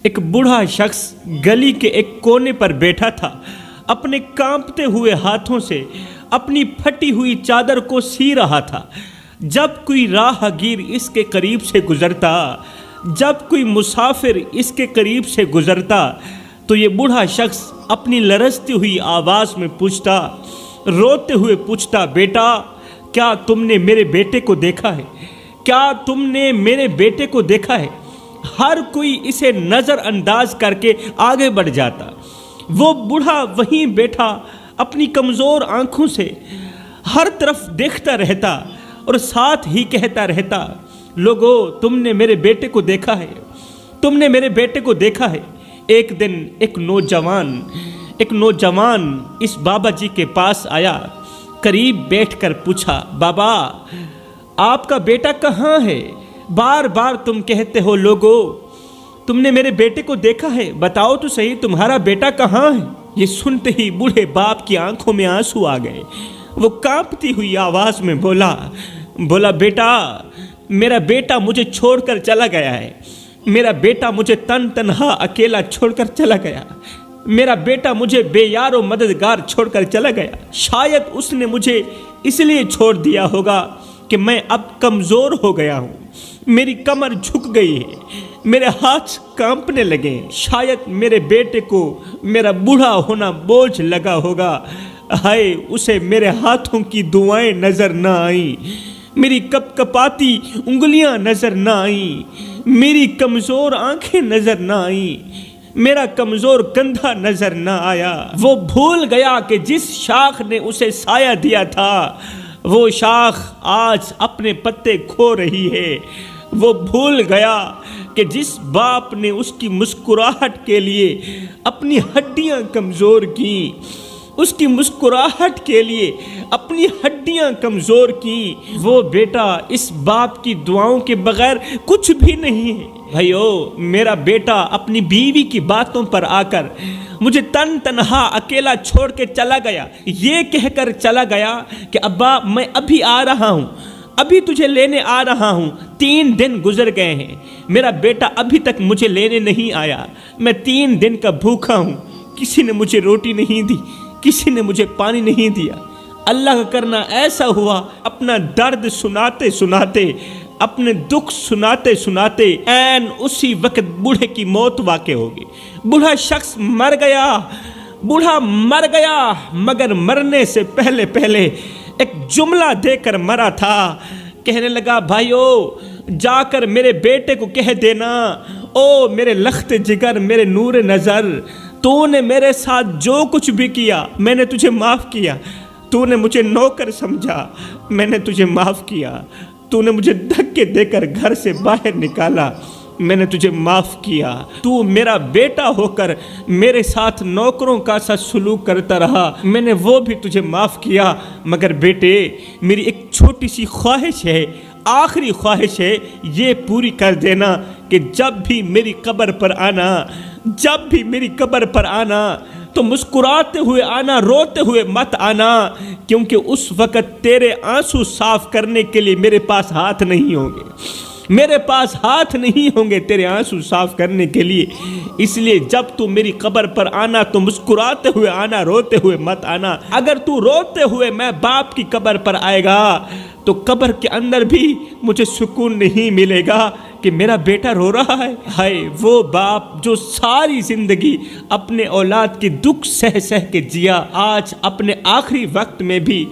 ایک بوڑھا شخص گلی کے ایک کونے پر بیٹھا تھا، اپنے کانپتے ہوئے ہاتھوں سے اپنی پھٹی ہوئی چادر کو سی رہا تھا۔ جب کوئی راہ گیر اس کے قریب سے گزرتا، جب کوئی مسافر اس کے قریب سے گزرتا تو یہ بوڑھا شخص اپنی لرزتی ہوئی آواز میں پوچھتا، روتے ہوئے پوچھتا، بیٹا کیا تم نے میرے بیٹے کو دیکھا ہے؟ کیا تم نے میرے بیٹے کو دیکھا ہے؟ ہر کوئی اسے نظر انداز کر کے آگے بڑھ جاتا۔ وہ بوڑھا وہیں بیٹھا اپنی کمزور آنکھوں سے ہر طرف دیکھتا رہتا اور ساتھ ہی کہتا رہتا، لوگو تم نے میرے بیٹے کو دیکھا ہے، تم نے میرے بیٹے کو دیکھا ہے۔ ایک دن ایک نوجوان اس بابا جی کے پاس آیا، قریب بیٹھ کر پوچھا، بابا آپ کا بیٹا کہاں ہے؟ بار بار تم کہتے ہو لوگو تم نے میرے بیٹے کو دیکھا ہے، بتاؤ تو صحیح تمہارا بیٹا کہاں ہے؟ یہ سنتے ہی بوڑھے باپ کی آنکھوں میں آنسو آ گئے۔ وہ کانپتی ہوئی آواز میں بولا بیٹا میرا بیٹا مجھے چھوڑ کر چلا گیا ہے، میرا بیٹا مجھے تنہا اکیلا چھوڑ کر چلا گیا، میرا بیٹا مجھے بے یار و مددگار چھوڑ کر چلا گیا۔ شاید اس نے مجھے اس لیے چھوڑ دیا ہوگا کہ میں اب کمزور ہو گیا ہوں، میری کمر جھک گئی ہے، میرے ہاتھ کانپنے لگے، شاید میرے بیٹے کو میرا بوڑھا ہونا بوجھ لگا ہوگا، ہائے اسے میرے ہاتھوں کی دعائیں نظر نہ آئیں، میری کپ کپاتی انگلیاں نظر نہ آئیں، میری کمزور آنکھیں نظر نہ آئیں، میرا کمزور کندھا نظر نہ آیا۔ وہ بھول گیا کہ جس شاخ نے اسے سایہ دیا تھا وہ شاخ آج اپنے پتے کھو رہی ہے۔ وہ بھول گیا کہ جس باپ نے اس کی مسکراہٹ کے لیے اپنی ہڈیاں کمزور کیں، اس کی مسکراہٹ کے لیے اپنی ہڈیاں کمزور کیں، وہ بیٹا اس باپ کی دعاؤں کے بغیر کچھ بھی نہیں ہے۔ بھائیو میرا بیٹا اپنی بیوی کی باتوں پر آ کر مجھے تنہا اکیلا چھوڑ کے چلا گیا، یہ کہہ کر چلا گیا کہ ابا میں ابھی آ رہا ہوں، ابھی تجھے لینے آ رہا ہوں۔ 3 دن گزر گئے ہیں، میرا بیٹا ابھی تک مجھے لینے نہیں آیا، میں 3 دن کا بھوکا ہوں، کسی نے مجھے روٹی نہیں دی، کسی نے مجھے پانی نہیں دیا۔ اللہ کا کرنا ایسا ہوا، اپنا درد سناتے سناتے، اپنے دکھ سناتے سناتے عین اسی وقت بوڑھے کی موت واقع ہوگی۔ بوڑھا شخص مر گیا، مگر مرنے سے پہلے ایک جملہ دے کر مرا تھا۔ کہنے لگا، بھائیو جا کر میرے بیٹے کو کہہ دینا، او میرے لخت جگر، میرے نور نظر، تو نے میرے ساتھ جو کچھ بھی کیا میں نے تجھے معاف کیا، تو نے مجھے نوکر سمجھا میں نے تجھے معاف کیا، تو نے مجھے دھکے دے کر گھر سے باہر نکالا میں نے تجھے معاف کیا، تو میرا بیٹا ہو کر میرے ساتھ نوکروں کا سا سلوک کرتا رہا، میں نے وہ بھی تجھے معاف کیا، مگر بیٹے میری ایک چھوٹی سی خواہش ہے، آخری خواہش ہے، یہ پوری کر دینا کہ جب بھی میری قبر پر آنا تو مسکراتے ہوئے آنا، روتے ہوئے مت آنا، کیونکہ اس وقت تیرے آنسو صاف کرنے کے لیے میرے پاس ہاتھ نہیں ہوں گے تیرے آنسو صاف کرنے کے لیے۔ اس لیے جب تو میری قبر پر آنا تو مسکراتے ہوئے آنا، روتے ہوئے مت آنا۔ اگر تو روتے ہوئے میں باپ کی قبر پر آئے گا تو قبر کے اندر بھی مجھے سکون نہیں ملے گا کہ میرا بیٹا رو رہا ہے۔ ہائے وہ باپ جو ساری زندگی اپنے اولاد کے دکھ سہ کے جیا، آج اپنے آخری وقت میں بھی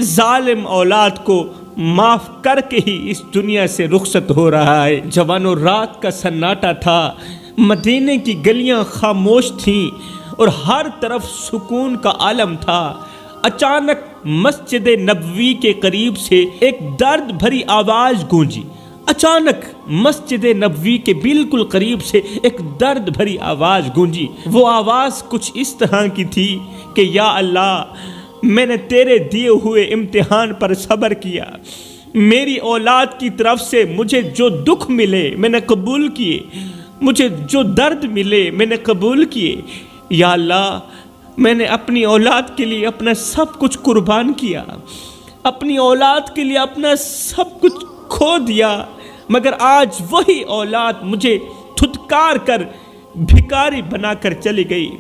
ظالم اولاد کو معاف کر کے ہی اس دنیا سے رخصت ہو رہا ہے۔ جوانوں رات کا سناٹا تھا، مدینے کی گلیاں خاموش تھیں اور ہر طرف سکون کا عالم تھا۔ اچانک مسجد نبوی کے قریب سے ایک درد بھری آواز گونجی۔ اچانک مسجد نبوی کے بالکل قریب سے ایک درد بھری آواز گونجی۔ وہ آواز کچھ اس طرح کی تھی کہ یا اللہ میں نے تیرے دیے ہوئے امتحان پر صبر کیا، میری اولاد کی طرف سے مجھے جو دکھ ملے میں نے قبول کیے، مجھے جو درد ملے میں نے قبول کیے۔ یا اللہ میں نے اپنی اولاد کے لیے اپنا سب کچھ قربان کیا، اپنی اولاد کے لیے اپنا سب کچھ کھو دیا، مگر آج وہی اولاد مجھے دھتکار کر بھکاری بنا کر چلی گئی۔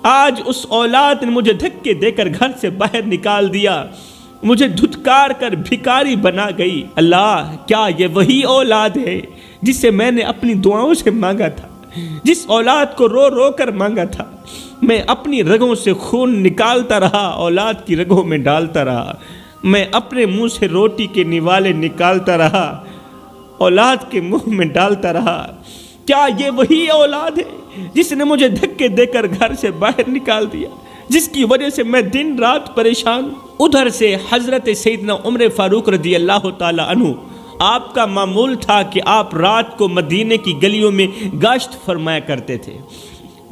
آج اس اولاد نے مجھے دھکے دے کر گھر سے باہر نکال دیا، مجھے دھتکار کر بھکاری بنا گئی۔ اللہ، کیا یہ وہی اولاد ہے جسے میں نے اپنی دعاؤں سے مانگا تھا، جس اولاد کو رو رو کر مانگا تھا؟ میں اپنی رگوں سے خون نکالتا رہا، اولاد کی رگوں میں ڈالتا رہا، میں اپنے منہ سے روٹی کے نوالے نکالتا رہا، اولاد کے منہ میں ڈالتا رہا۔ کیا یہ وہی اولاد ہے جس نے مجھے دھکے دے کر گھر سے باہر نکال دیا، جس کی وجہ سے میں دن رات پریشان ہوں؟ ادھر سے حضرت سیدنا عمر فاروق رضی اللہ تعالی عنہ، آپ کا معمول تھا کہ آپ رات کو مدینے کی گلیوں میں گشت فرمایا کرتے تھے۔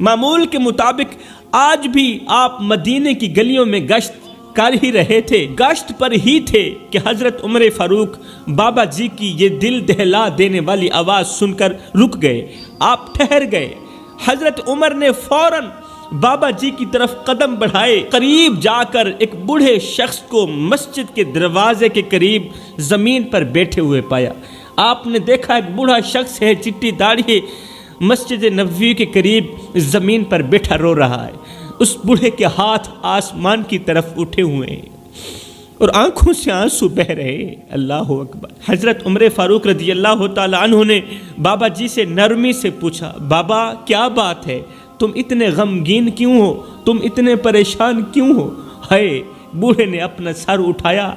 معمول کے مطابق آج بھی آپ مدینے کی گلیوں میں گشت کر ہی رہے تھے، گشت پر ہی تھے کہ حضرت عمر فاروق بابا جی کی یہ دل دہلا دینے والی آواز سن کر رک گئے، آپ ٹھہر گئے۔ حضرت عمر نے فوراً بابا جی کی طرف قدم بڑھائے، قریب جا کر ایک بوڑھے شخص کو مسجد کے دروازے کے قریب زمین پر بیٹھے ہوئے پایا۔ آپ نے دیکھا ایک بوڑھا شخص ہے، چٹی داڑھی ہے، مسجد نبوی کے قریب زمین پر بیٹھا رو رہا ہے۔ اس بوڑھے کے ہاتھ آسمان کی طرف اٹھے ہوئے ہیں اور آنکھوں سے آنسو بہ رہے ہیں۔ اللہ اکبر۔ حضرت عمر فاروق رضی اللہ تعالی عنہ نے بابا جی سے نرمی سے پوچھا، بابا کیا بات ہے؟ تم اتنے غمگین کیوں ہو؟ تم اتنے پریشان کیوں ہو؟ ہے بوڑھے نے اپنا سر اٹھایا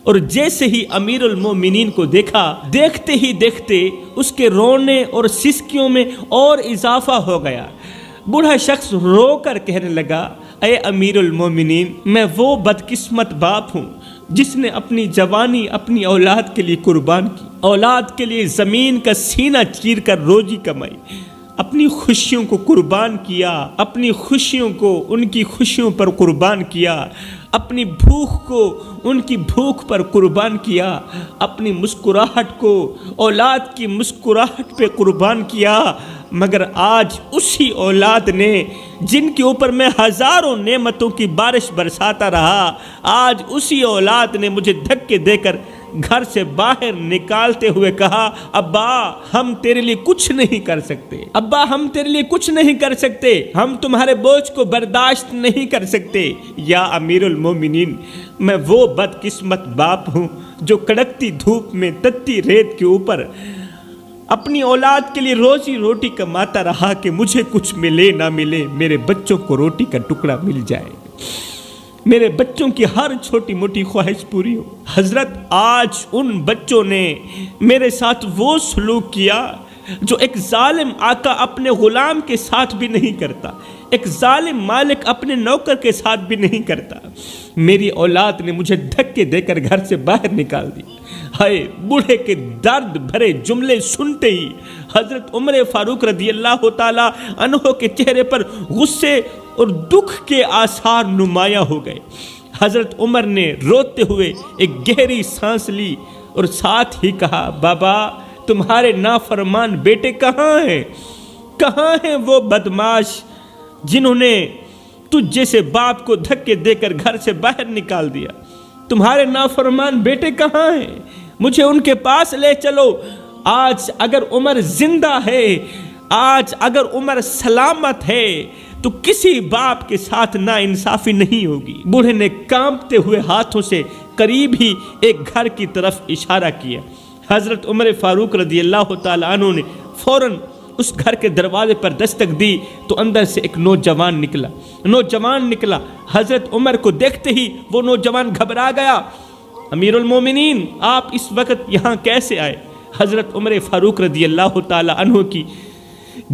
اور جیسے ہی امیر المومنین کو دیکھا، دیکھتے ہی دیکھتے اس کے رونے اور سسکیوں میں اور اضافہ ہو گیا۔ بوڑھا شخص رو کر کہنے لگا، اے امیر المومنین، میں وہ بدقسمت باپ ہوں جس نے اپنی جوانی اپنی اولاد کے لیے قربان کی، اولاد کے لیے زمین کا سینہ چیر کر روزی کمائی، اپنی خوشیوں کو قربان کیا، اپنی خوشیوں کو ان کی خوشیوں پر قربان کیا، اپنی بھوک کو ان کی بھوک پر قربان کیا، اپنی مسکراہٹ کو اولاد کی مسکراہٹ پہ قربان کیا۔ مگر آج اسی اولاد نے، جن کے اوپر میں ہزاروں نعمتوں کی بارش برساتا رہا، آج اسی اولاد نے مجھے دھکے دے کر گھر سے باہر نکالتے ہوئے کہا، ابا ہم تیرے لیے کچھ نہیں کر سکتے، ابا ہم تیرے لیے کچھ نہیں کر سکتے، ہم تمہارے بوجھ کو برداشت نہیں کر سکتے۔ یا امیر المومنین، میں وہ بدقسمت باپ ہوں جو کڑکتی دھوپ میں تتی ریت کے اوپر اپنی اولاد کے لیے روزی روٹی کماتا رہا کہ مجھے کچھ ملے نہ ملے، میرے بچوں کو روٹی کا ٹکڑا مل جائے، میرے بچوں کی ہر چھوٹی موٹی خواہش پوری ہو۔ حضرت آج ان بچوں نے میرے ساتھ وہ سلوک کیا جو ایک ظالم آقا اپنے غلام کے ساتھ بھی نہیں کرتا، ایک ظالم مالک اپنے نوکر کے ساتھ بھی نہیں کرتا۔ میری اولاد نے مجھے دھکے دے کر گھر سے باہر نکال دی۔ ہائے، بوڑھے کے درد بھرے جملے سنتے ہی حضرت عمر فاروق رضی اللہ تعالی عنہ کے چہرے پر غصے اور دکھ کے آثار نمایاں ہو گئے۔ حضرت عمر نے روتے ہوئے ایک گہری سانس لی اور ساتھ ہی کہا، بابا تمہارے نافرمان بیٹے کہاں ہیں؟ کہاں ہیں وہ بدماش جنہوں نے تجھ جیسے باپ کو دھکے دے کر گھر سے باہر نکال دیا؟ تمہارے نافرمان بیٹے کہاں ہیں؟ مجھے ان کے پاس لے چلو۔ آج اگر عمر زندہ ہے، آج اگر عمر سلامت ہے تو کسی باپ کے ساتھ نا انصافی نہیں ہوگی۔ بوڑھے نے کانپتے ہوئے ہاتھوں سے قریب ہی ایک گھر کی طرف اشارہ کیا۔ حضرت عمر فاروق رضی اللہ تعالی عنہ نے فوراً اس گھر کے دروازے پر دستک دی تو اندر سے ایک نوجوان نکلا۔ حضرت عمر کو دیکھتے ہی وہ نوجوان گھبرا گیا۔ امیر المومنین، آپ اس وقت یہاں کیسے آئے؟ حضرت عمر فاروق رضی اللہ تعالی عنہ کی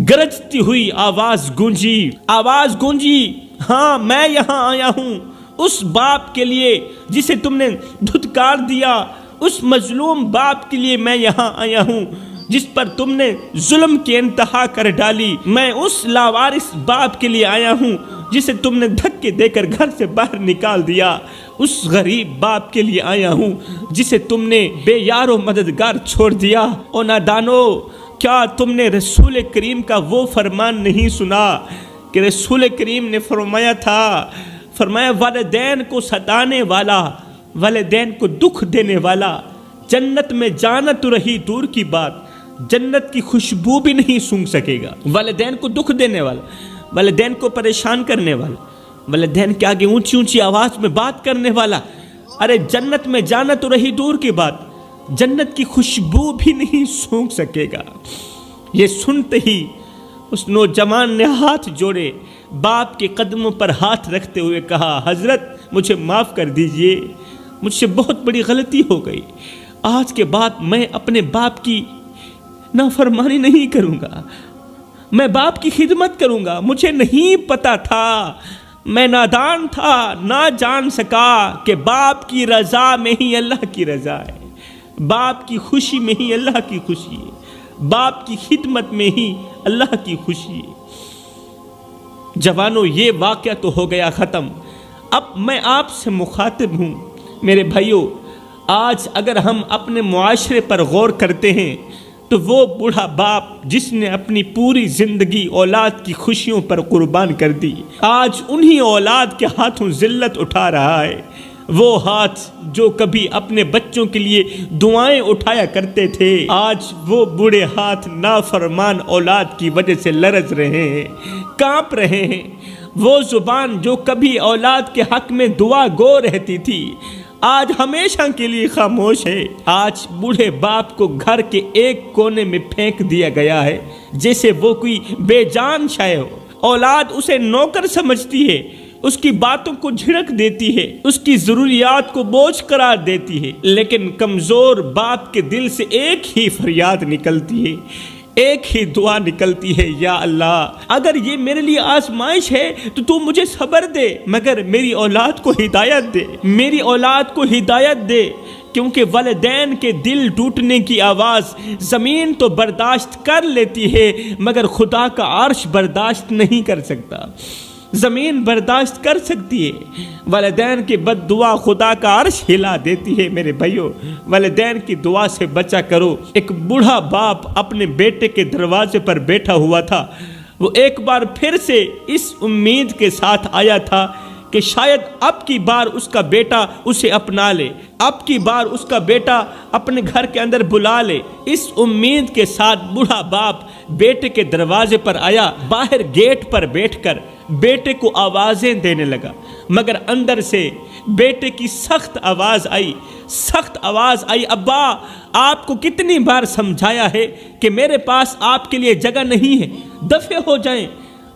گرجتی ہوئی آواز گونجی، ہاں میں یہاں آیا ہوں اس باپ کے لیے جسے تم نے دھتکار دیا، اس مظلوم باپ کے لیے میں یہاں آیا ہوں جس پر تم نے ظلم کی انتہا کر ڈالی۔ میں اس لاوارث باپ کے لیے آیا ہوں جسے تم نے دھکے دے کر گھر سے باہر نکال دیا۔ اس غریب باپ کے لیے آیا ہوں جسے تم نے بے یار و مددگار چھوڑ دیا۔ او نادانو، کیا تم نے رسول کریم کا وہ فرمان نہیں سنا کہ رسول کریم نے فرمایا والدین کو ستانے والا، والدین کو دکھ دینے والا جنت میں جانا تو رہی دور کی بات، جنت کی خوشبو بھی نہیں سونگھ سکے گا۔ والدین کو دکھ دینے والا، والدین کو پریشان کرنے والا، والدین کے آگے اونچی اونچی آواز میں بات کرنے والا، ارے جنت میں جانا تو رہی دور کی بات، جنت کی خوشبو بھی نہیں سونگھ سکے گا۔ یہ سنتے ہی اس نوجوان نے ہاتھ جوڑے، باپ کے قدموں پر ہاتھ رکھتے ہوئے کہا، حضرت مجھے معاف کر دیجئے، مجھ سے بہت بڑی غلطی ہو گئی، آج کے بعد میں اپنے باپ کی نافرمانی نہیں کروں گا، میں باپ کی خدمت کروں گا، مجھے نہیں پتا تھا، میں نادان تھا، نہ جان سکا کہ باپ کی رضا میں ہی اللہ کی رضا ہے، باپ کی خوشی میں ہی اللہ کی خوشی ہے، باپ کی خدمت میں ہی اللہ کی خوشی ہے۔ جوانوں، یہ واقعہ تو ہو گیا ختم، اب میں آپ سے مخاطب ہوں میرے بھائیوں۔ آج اگر ہم اپنے معاشرے پر غور کرتے ہیں تو وہ بوڑھا باپ جس نے اپنی پوری زندگی اولاد کی خوشیوں پر قربان کر دی، آج انہی اولاد کے ہاتھوں ذلت اٹھا رہا ہے۔ وہ ہاتھ جو کبھی اپنے بچوں کے لیے دعائیں اٹھایا کرتے تھے، آج وہ بوڑھے ہاتھ نافرمان اولاد کی وجہ سے لرز رہے ہیں، کانپ رہے ہیں۔ وہ زبان جو کبھی اولاد کے حق میں دعا گو رہتی تھی، آج ہمیشہ کے لیے خاموش ہے۔ آج بوڑھے باپ کو گھر کے ایک کونے میں پھینک دیا گیا ہے جیسے وہ کوئی بے جان شے ہو۔ اولاد اسے نوکر سمجھتی ہے، اس کی باتوں کو جھڑک دیتی ہے، اس کی ضروریات کو بوجھ قرار دیتی ہے، لیکن کمزور باپ کے دل سے ایک ہی فریاد نکلتی ہے، ایک ہی دعا نکلتی ہے، یا اللہ اگر یہ میرے لیے آزمائش ہے تو مجھے صبر دے، مگر میری اولاد کو ہدایت دے، میری اولاد کو ہدایت دے، کیونکہ والدین کے دل ٹوٹنے کی آواز زمین تو برداشت کر لیتی ہے مگر خدا کا عرش برداشت نہیں کر سکتا۔ زمین برداشت کر سکتی ہے، والدین کی بد دعا خدا کا عرش ہلا دیتی ہے۔ میرے بھائیوں، والدین کی دعا سے بچا کرو۔ ایک بوڑھا باپ اپنے بیٹے کے دروازے پر بیٹھا ہوا تھا، وہ ایک بار پھر سے اس امید کے ساتھ آیا تھا کہ شاید اب کی بار اس کا بیٹا اسے اپنا لے، اب کی بار اس کا بیٹا اپنے گھر کے اندر بلا لے۔ اس امید کے ساتھ بوڑھا باپ بیٹے کے دروازے پر آیا، باہر گیٹ پر بیٹھ کر بیٹے کو آوازیں دینے لگا، مگر اندر سے بیٹے کی سخت آواز آئی، ابا آپ کو کتنی بار سمجھایا ہے کہ میرے پاس آپ کے لیے جگہ نہیں ہے، دفع ہو جائیں،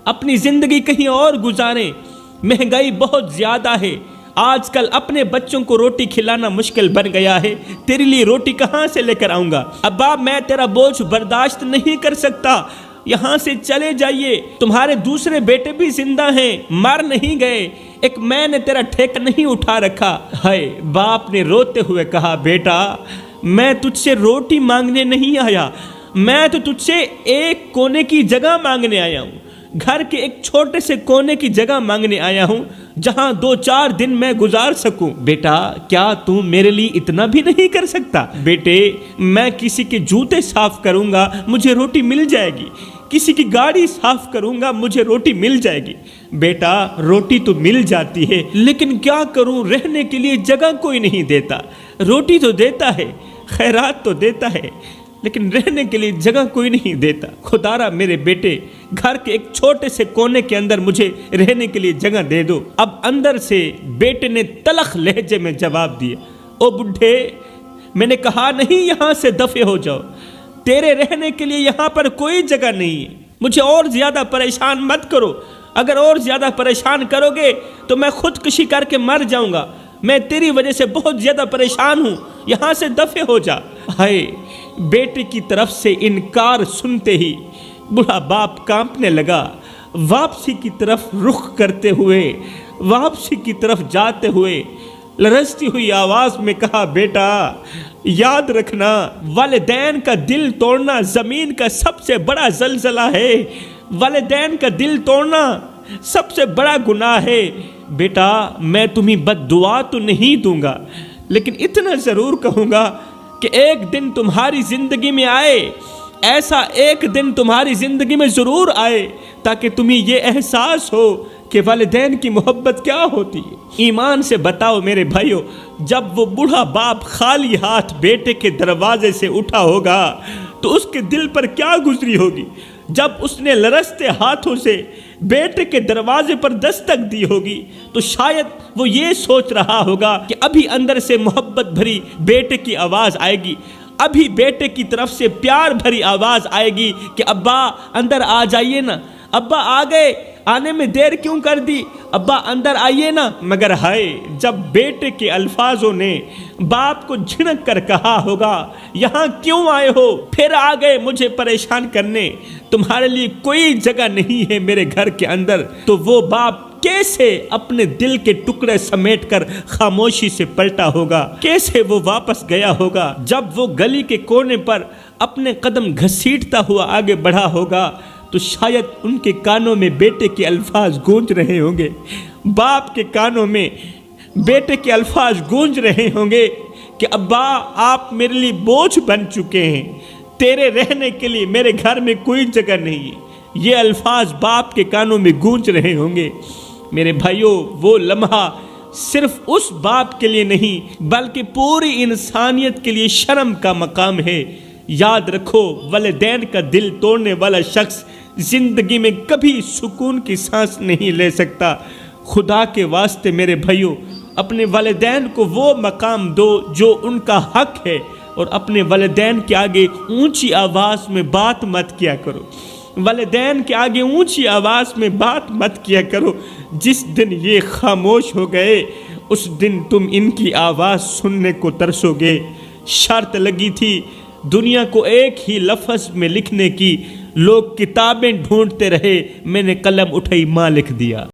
اپنی زندگی کہیں اور گزاریں، مہنگائی بہت زیادہ ہے، آج کل اپنے بچوں کو روٹی کھلانا مشکل بن گیا ہے، تیرے لیے روٹی کہاں سے لے کر آؤں گا؟ ابا میں تیرا بوجھ برداشت نہیں کر سکتا، یہاں سے چلے جائیے، تمہارے دوسرے بیٹے بھی زندہ ہیں، مر نہیں گئے، ایک میں نے تیرا ٹھیکہ نہیں اٹھا رکھا۔ ہائے، باپ نے روتے ہوئے کہا، بیٹا میں تجھ سے روٹی مانگنے نہیں آیا، میں تو تجھ سے ایک کونے کی جگہ مانگنے آیا ہوں، گھر کے ایک چھوٹے سے کونے کی جگہ مانگنے آیا ہوں جہاں 2-4 دن میں گزار سکوں۔ بیٹا کیا تم میرے لیے اتنا بھی نہیں کر سکتا؟ بیٹے میں کسی کے جوتے صاف کروں گا مجھے روٹی مل جائے گی، کسی کی گاڑی صاف کروں گا مجھے روٹی مل جائے گی۔ بیٹا روٹی تو مل جاتی ہے لیکن کیا کروں، رہنے کے لیے جگہ کوئی نہیں دیتا، روٹی تو دیتا ہے، خیرات تو دیتا ہے، لیکن رہنے کے لیے جگہ کوئی نہیں دیتا۔ خدارا میرے بیٹے گھر کے ایک چھوٹے سے کونے کے اندر مجھے رہنے کے لیے جگہ دے دو۔ اب اندر سے بیٹے نے تلخ لہجے میں جواب دیا، او بڈھے میں نے کہا نہیں یہاں سے دفع ہو جاؤ، تیرے رہنے کے لیے یہاں پر کوئی جگہ نہیں ہے، مجھے اور زیادہ پریشان مت کرو، اگر اور زیادہ پریشان کرو گے تو میں خودکشی کر کے مر جاؤں گا، میں تیری وجہ سے بہت زیادہ پریشان ہوں، یہاں سے دفع ہو جا۔ ہائے، بیٹے کی طرف سے انکار سنتے ہی بوڑھا باپ کانپنے لگا، واپسی کی طرف رخ کرتے ہوئے، واپسی کی طرف جاتے ہوئے لرزتی ہوئی آواز میں کہا، بیٹا یاد رکھنا والدین کا دل توڑنا زمین کا سب سے بڑا زلزلہ ہے، والدین کا دل توڑنا سب سے بڑا گناہ ہے۔ بیٹا میں تمہیں بد دعا تو نہیں دوں گا، لیکن اتنا ضرور کہوں گا کہ ایک دن تمہاری زندگی میں آئے، ایسا ایک دن تمہاری زندگی میں ضرور آئے تاکہ تمہیں یہ احساس ہو کہ والدین کی محبت کیا ہوتی ہے۔ ایمان سے بتاؤ میرے بھائیو، جب وہ بوڑھا باپ خالی ہاتھ بیٹے کے دروازے سے اٹھا ہوگا تو اس کے دل پر کیا گزری ہوگی جب اس نے لرزتے ہاتھوں سے بیٹے کے دروازے پر دستک دی ہوگی، تو شاید وہ یہ سوچ رہا ہوگا کہ ابھی اندر سے محبت بھری بیٹے کی آواز آئے گی، ابھی بیٹے کی طرف سے پیار بھری آواز آئے گی کہ ابا اندر آ جائیے نا، ابا آ گئے، آنے میں دیر کیوں کر دی، ابا اندر آئیے نا۔ مگر ہائے، جب بیٹے کے الفاظوں نے باپ کو جھڑک کر کہا ہوگا یہاں کیوں آئے ہو، پھر آ گئے مجھے پریشان کرنے، تمہارے لیے کوئی جگہ نہیں ہے میرے گھر کے اندر، تو وہ باپ کیسے اپنے دل کے ٹکڑے سمیٹ کر خاموشی سے پلٹا ہوگا، کیسے وہ واپس گیا ہوگا۔ جب وہ گلی کے کونے پر اپنے قدم گھسیٹتا ہوا آگے بڑھا ہوگا تو شاید ان کے کانوں میں بیٹے کے الفاظ گونج رہے ہوں گے، باپ کے کانوں میں بیٹے کے الفاظ گونج رہے ہوں گے کہ ابا آپ میرے لیے بوجھ بن چکے ہیں، تیرے رہنے کے لیے میرے گھر میں کوئی جگہ نہیں ہے۔ یہ الفاظ باپ کے کانوں میں گونج رہے ہوں گے۔ میرے بھائیوں، وہ لمحہ صرف اس باپ کے لیے نہیں بلکہ پوری انسانیت کے لیے شرم کا مقام ہے۔ یاد رکھو، والدین کا دل توڑنے والا شخص زندگی میں کبھی سکون کی سانس نہیں لے سکتا۔ خدا کے واسطے میرے بھائیوں، اپنے والدین کو وہ مقام دو جو ان کا حق ہے، اور اپنے والدین کے آگے اونچی آواز میں بات مت کیا کرو، والدین کے آگے اونچی آواز میں بات مت کیا کرو۔ جس دن یہ خاموش ہو گئے اس دن تم ان کی آواز سننے کو ترسو گے۔ شرط لگی تھی دنیا کو ایک ہی لفظ میں لکھنے کی، لوگ کتابیں ڈھونڈتے رہے، میں نے قلم اٹھائی، ماں لکھ دیا۔